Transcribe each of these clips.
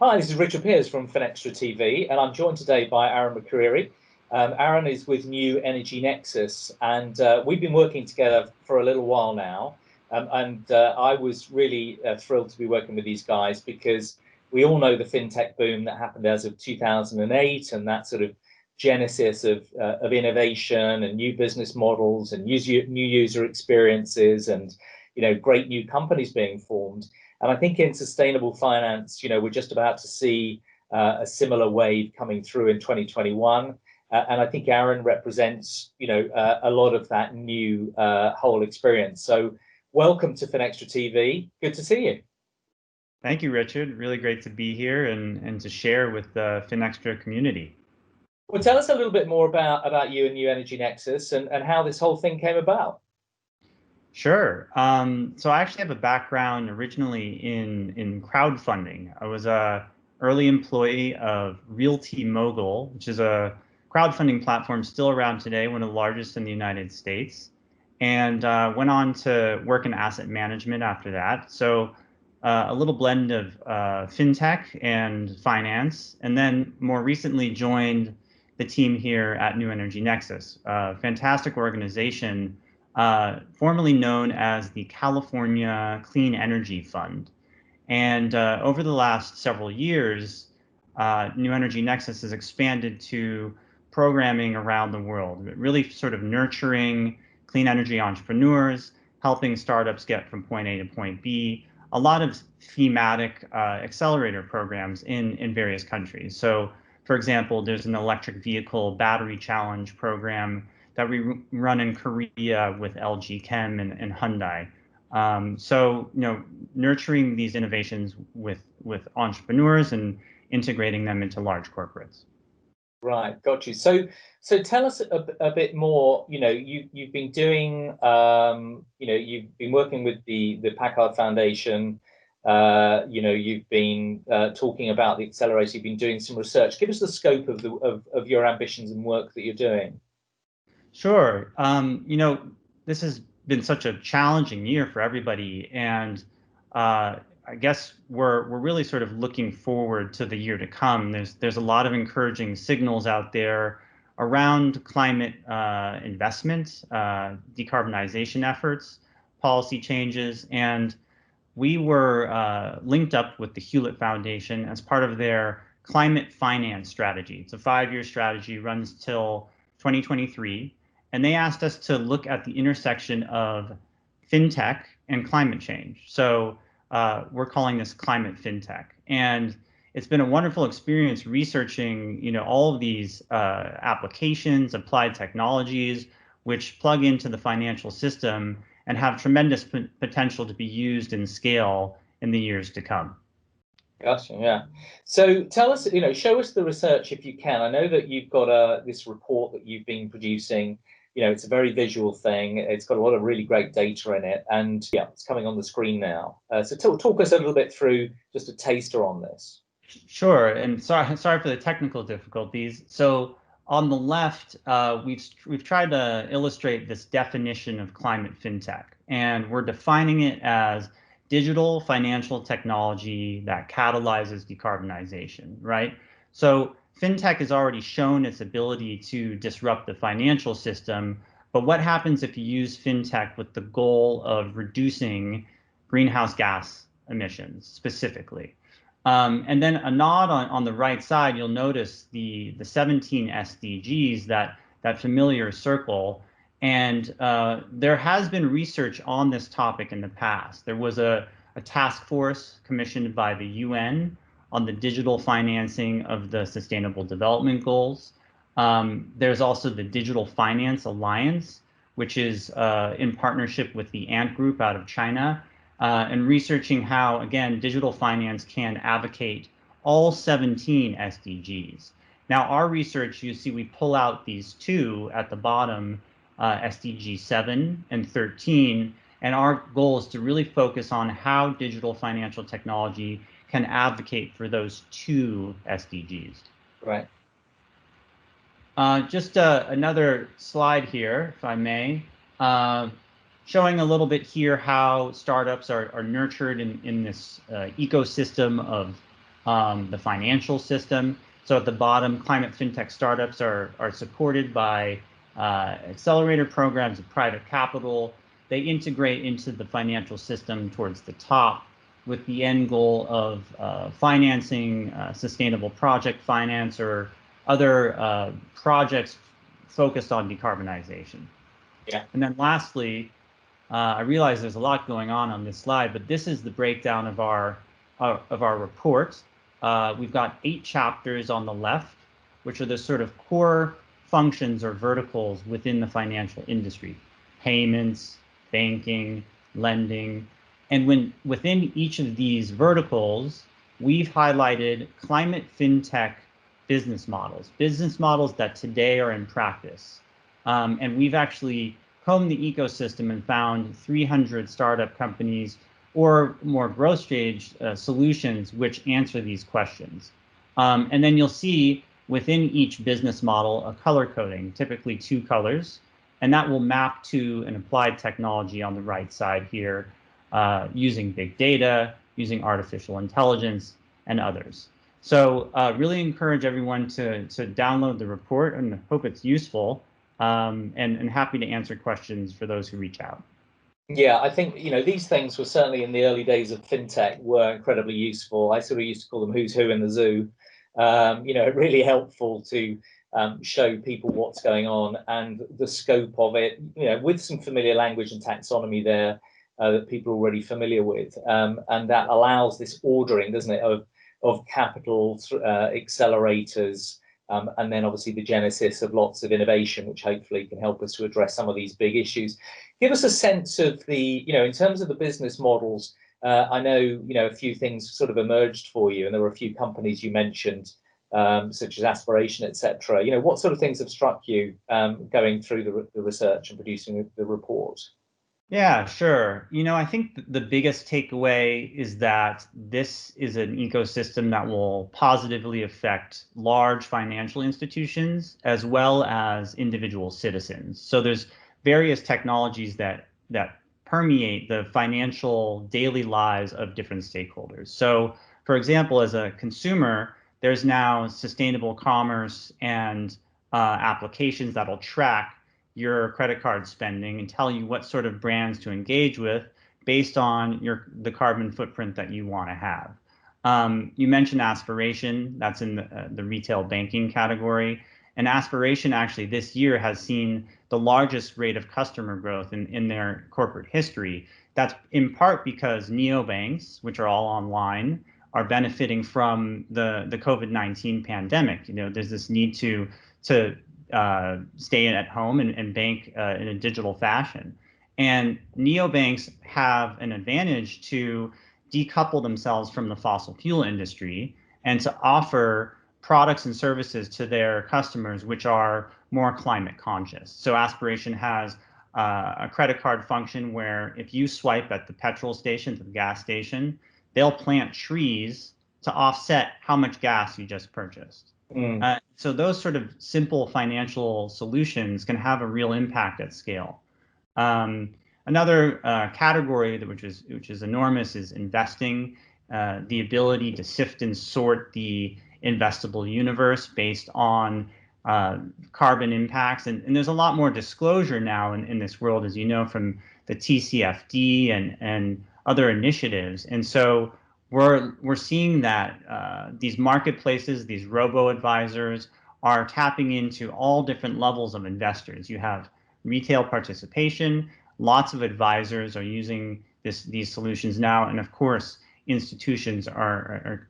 Hi, this is Richard Pears from FinextraTV, and I'm joined today by Aaron McCreary. Aaron is with New Energy Nexus, and we've been working together for a little while now. I was really thrilled to be working with these guys because we all know the fintech boom that happened as of 2008, and that sort of genesis of innovation and new business models and new user experiences, and great new companies being formed. And I think in sustainable finance, we're just about to see a similar wave coming through in 2021. And I think Aaron represents, a lot of that new whole experience. So welcome to FinextraTV. Good to see you. Thank you, Richard. Really great to be here and to share with the Finextra community. Well, tell us a little bit more about you and New Energy Nexus and how this whole thing came about. Sure. So I actually have a background originally in crowdfunding. I was an early employee of Realty Mogul, which is a crowdfunding platform still around today, one of the largest in the United States, and went on to work in asset management after that. So a little blend of fintech and finance, and then more recently joined the team here at New Energy Nexus, a fantastic organization formerly known as the California Clean Energy Fund. And over the last several years, New Energy Nexus has expanded to programming around the world, really sort of nurturing clean energy entrepreneurs, helping startups get from point A to point B, a lot of thematic accelerator programs in various countries. So, for example, there's an electric vehicle battery challenge program that we run in Korea with LG Chem and Hyundai. So, nurturing these innovations with entrepreneurs and integrating them into large corporates. Right, got you. So tell us a bit more. You've been doing, you've been working with the Packard Foundation. You've been talking about the Accelerator. You've been doing some research. Give us the scope of your ambitions and work that you're doing. Sure. This has been such a challenging year for everybody, and I guess we're really sort of looking forward to the year to come. There's a lot of encouraging signals out there around climate investment, decarbonization efforts, policy changes, and we were linked up with the Hewlett Foundation as part of their climate finance strategy. It's a 5-year strategy, runs till 2023. And they asked us to look at the intersection of fintech and climate change. So we're calling this Climate Fintech. And it's been a wonderful experience researching, all of these applications, applied technologies, which plug into the financial system and have tremendous potential to be used in scale in the years to come. Gotcha, yeah. So tell us, show us the research if you can. I know that you've got this report that you've been producing. It's a very visual thing. It's got a lot of really great data in it, and yeah, it's coming on the screen now. So talk us a little bit through just a taster on this. Sure, and sorry for the technical difficulties. So on the left, we've tried to illustrate this definition of climate fintech, and we're defining it as digital financial technology that catalyzes decarbonization, right? So fintech has already shown its ability to disrupt the financial system, but what happens if you use fintech with the goal of reducing greenhouse gas emissions specifically? And then a nod on the right side, you'll notice the 17 SDGs, that familiar circle. And there has been research on this topic in the past. There was a task force commissioned by the UN on the digital financing of the Sustainable Development Goals. There's also the Digital Finance Alliance, which is in partnership with the Ant Group out of China, and researching how, again, digital finance can advocate all 17 SDGs. Now, our research, you see we pull out these two at the bottom, SDG 7 and 13, and our goal is to really focus on how digital financial technology can advocate for those two SDGs. Right. Just another slide here, if I may, showing a little bit here how startups are nurtured in this ecosystem of the financial system. So at the bottom, climate fintech startups are supported by accelerator programs of private capital. They integrate into the financial system towards the top with the end goal of financing sustainable project finance or other projects focused on decarbonization. Yeah. And then lastly, I realize there's a lot going on this slide, but this is the breakdown of our report. We've got 8 chapters on the left, which are the sort of core functions or verticals within the financial industry: payments, banking, lending. And within each of these verticals, we've highlighted climate fintech business models that today are in practice. And we've actually combed the ecosystem and found 300 startup companies or more growth stage solutions which answer these questions. And then you'll see within each business model a color coding, typically 2 colors, and that will map to an applied technology on the right side here, using big data, using artificial intelligence, and others. So really encourage everyone to download the report and hope it's useful, and happy to answer questions for those who reach out. Yeah, I think, these things were certainly in the early days of fintech were incredibly useful. I sort of used to call them who's who in the zoo. Really helpful to show people what's going on and the scope of it, with some familiar language and taxonomy there that people are already familiar with. And that allows this ordering, doesn't it, of capital accelerators, and then obviously the genesis of lots of innovation, which hopefully can help us to address some of these big issues. Give us a sense of in terms of the business models. I know, a few things sort of emerged for you, and there were a few companies you mentioned, such as Aspiration, etc. What sort of things have struck you going through the research and producing the report? Yeah, sure. I think the biggest takeaway is that this is an ecosystem that will positively affect large financial institutions as well as individual citizens. So there's various technologies that permeate the financial daily lives of different stakeholders. So, for example, as a consumer, there's now sustainable commerce and applications that'll track your credit card spending and tell you what sort of brands to engage with based on the carbon footprint that you want to have. You mentioned Aspiration, that's in the retail banking category. And Aspiration actually this year has seen the largest rate of customer growth in their corporate history. That's in part because neobanks, which are all online, are benefiting from the COVID-19 pandemic. There's this need to stay at home and bank in a digital fashion. And neobanks have an advantage to decouple themselves from the fossil fuel industry and to offer products and services to their customers which are more climate conscious. So Aspiration has a credit card function where if you swipe at the petrol station, to the gas station, they'll plant trees to offset how much gas you just purchased. So those sort of simple financial solutions can have a real impact at scale. Another category which is enormous is investing, the ability to sift and sort the investable universe based on carbon impacts. And there's a lot more disclosure now in this world, as you know, from the TCFD and other initiatives. And so we're seeing that these marketplaces, these robo-advisors, are tapping into all different levels of investors. You have retail participation, lots of advisors are using these solutions now, and of course, institutions are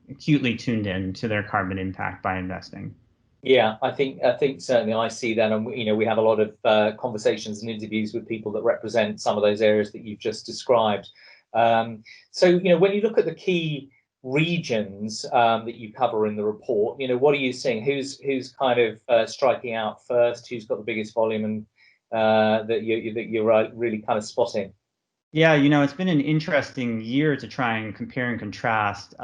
acutely tuned in to their carbon impact by investing. Yeah, I think certainly I see that, and we have a lot of conversations and interviews with people that represent some of those areas that you've just described. So, when you look at the key regions that you cover in the report, what are you seeing? Who's kind of striking out first? Who's got the biggest volume, and that you're really kind of spotting? Yeah, it's been an interesting year to try and compare and contrast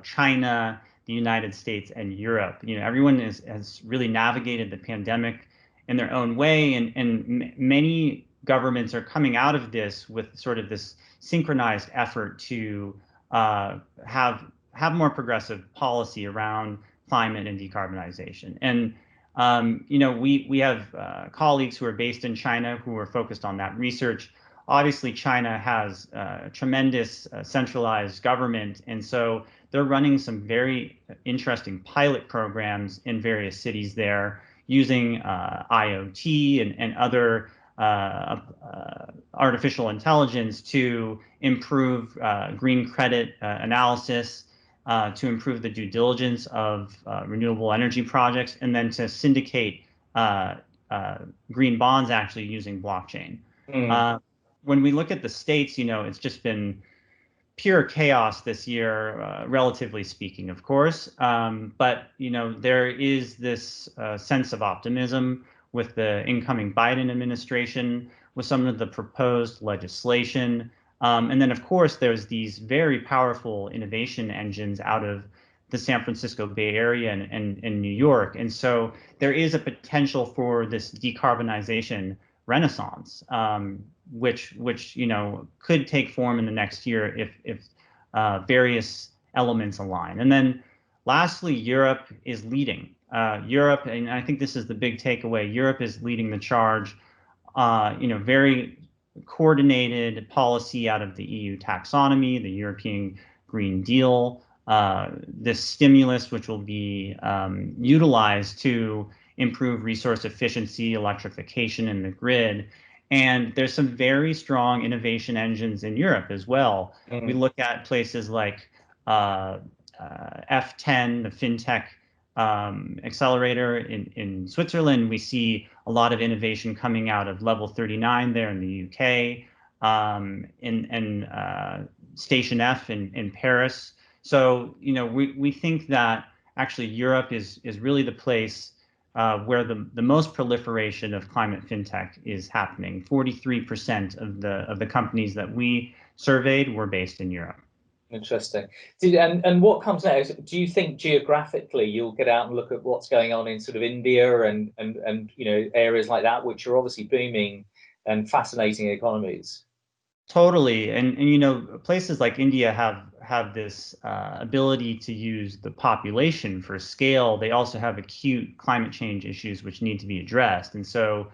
China, the United States, and Europe. Everyone has really navigated the pandemic in their own way, and many governments are coming out of this with sort of this synchronized effort to have have more progressive policy around climate and decarbonization. And we have colleagues who are based in China who are focused on that research. Obviously, China has a tremendous centralized government, and so they're running some very interesting pilot programs in various cities there using IoT and other artificial intelligence to improve green credit analysis, to improve the due diligence of renewable energy projects, and then to syndicate green bonds actually using blockchain. When we look at the states, it's just been pure chaos this year, relatively speaking, of course. But there is this sense of optimism with the incoming Biden administration, with some of the proposed legislation. And then, of course, there's these very powerful innovation engines out of the San Francisco Bay Area and New York. And so there is a potential for this decarbonization renaissance, which could take form in the next year if various elements align. And then lastly, Europe is leading. Europe, and I think this is the big takeaway, Europe is leading the charge. Very coordinated policy out of the EU taxonomy, the European Green Deal, this stimulus, which will be utilized to improve resource efficiency, electrification in the grid. And there's some very strong innovation engines in Europe as well. We look at places like F10, the FinTech Accelerator in Switzerland. We see a lot of innovation coming out of Level 39 there in the UK, and Station F in Paris. So, we think that actually Europe is really the place where the most proliferation of climate fintech is happening. 43% of the companies that we surveyed were based in Europe. Interesting. And what comes next? Do you think geographically you'll get out and look at what's going on in sort of India and areas like that, which are obviously booming and fascinating economies? Totally, and places like India have this ability to use the population for scale. They also have acute climate change issues which need to be addressed, and so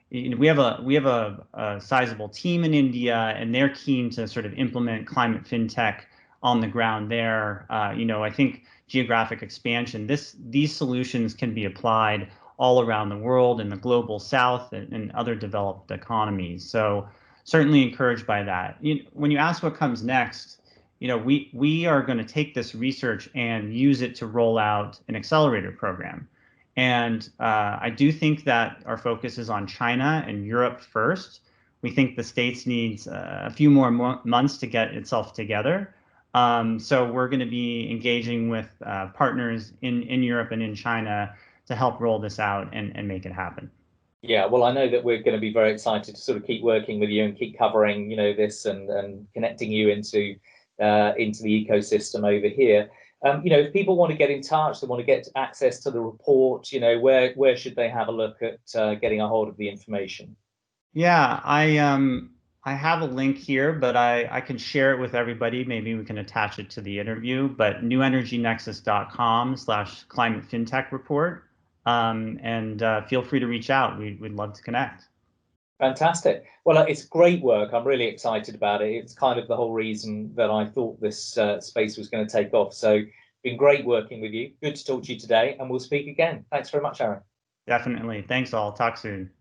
we have a sizable team in India, and they're keen to sort of implement climate fintech on the ground there. I think geographic expansion, these solutions can be applied all around the world in the global south and other developed economies. So certainly encouraged by that. When you ask what comes next, we are going to take this research and use it to roll out an accelerator program. And I do think that our focus is on China and Europe first. We think the States needs a few more months to get itself together. So we're going to be engaging with partners in Europe and in China to help roll this out and make it happen. Yeah, well, I know that we're going to be very excited to sort of keep working with you and keep covering, this and connecting you into the ecosystem over here. If people want to get in touch, they want to get access to the report, where should they have a look at getting a hold of the information? Yeah, I have a link here, but I can share it with everybody. Maybe we can attach it to the interview, but newenergynexus.com/climate fintech report. And feel free to reach out. We'd love to connect. Fantastic. Well, it's great work. I'm really excited about it. It's kind of the whole reason that I thought this space was going to take off. So it's been great working with you. Good to talk to you today, and we'll speak again. Thanks very much, Aaron. Definitely. Thanks all. Talk soon.